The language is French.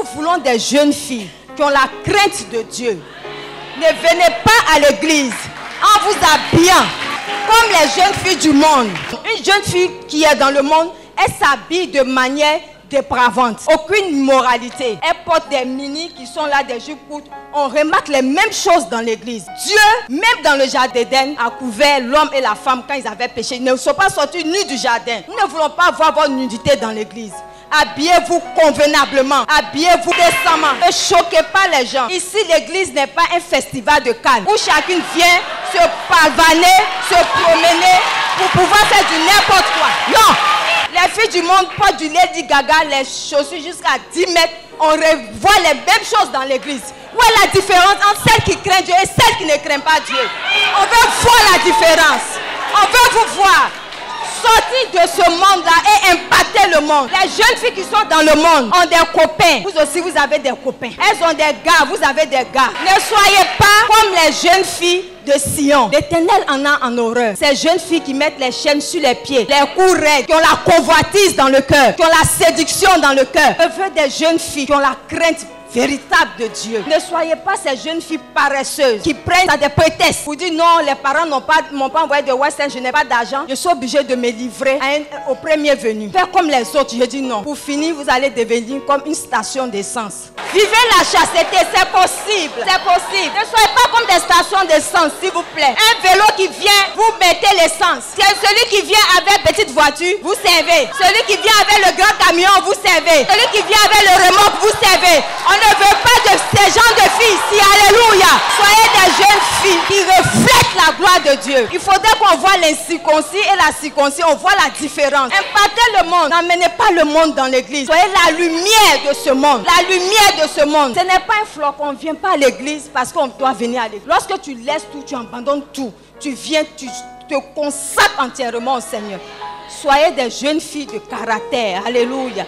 Nous voulons des jeunes filles qui ont la crainte de Dieu. Ne venez pas à l'église en vous habillant comme les jeunes filles du monde. Une jeune fille qui est dans le monde, elle s'habille de manière dépravante. Aucune moralité. Elle porte des mini qui sont là, des jupes courtes. On remarque les mêmes choses dans l'église. Dieu, même dans le jardin d'Éden, a couvert l'homme et la femme quand ils avaient péché. Ils ne sont pas sortis nus du jardin. Nous ne voulons pas voir votre nudité dans l'église. Habillez-vous convenablement. Habillez-vous décemment. Ne choquez pas les gens. Ici, l'église n'est pas un festival de Cannes où chacune vient se pavaner, se promener pour pouvoir faire du n'importe quoi. Non! Les filles du monde portent du Lady Gaga, les chaussures jusqu'à 10 mètres. On revoit les mêmes choses dans l'église. Où est la différence entre celles qui craignent Dieu et celles qui ne craignent pas Dieu? On veut voir la différence. On veut vous voir. Sortir de ce monde-là et impacter le monde. Les jeunes filles qui sont dans le monde ont des copains. Vous aussi, vous avez des copains. Elles ont des gars, vous avez des gars. Ne soyez pas comme les jeunes filles de Sion. L'Éternel en a en horreur. Ces jeunes filles qui mettent les chaînes sur les pieds, les coups raides, qui ont la convoitise dans le cœur, qui ont la séduction dans le cœur. Je veux des jeunes filles qui ont la crainte véritable de Dieu. Ne soyez pas ces jeunes filles paresseuses qui prennent à des prétextes pour dire non, les parents m'ont pas envoyé de Western, je n'ai pas d'argent, je suis obligé de me livrer au premier venu. Faire comme les autres, je dis non. Pour finir, vous allez devenir comme une station d'essence. Vivez la chasteté, c'est possible. C'est possible. Ne soyez pas comme des stations d'essence, s'il vous plaît. Un vélo qui vient, vous mettez l'essence. Celui qui vient avec petite voiture, vous servez. Celui qui vient avec le grand camion, vous servez. Celui qui vient avec le remorque, vous servez. On ne veut pas de ces gens de filles ici. Alléluia. Soyez des jeunes filles qui reflètent la gloire de Dieu. Il faudrait qu'on voit l'incirconcis et la circoncis. On voit la différence. Impactez le monde. N'emmenez pas le monde dans l'église. Soyez la lumière de ce monde. La lumière de ce monde. Ce n'est pas un flop. On ne vient pas à l'église parce qu'on doit venir à l'église. Lorsque tu laisses tout, tu abandonnes tout. Tu viens, tu te consacres entièrement au Seigneur. Soyez des jeunes filles de caractère. Alléluia.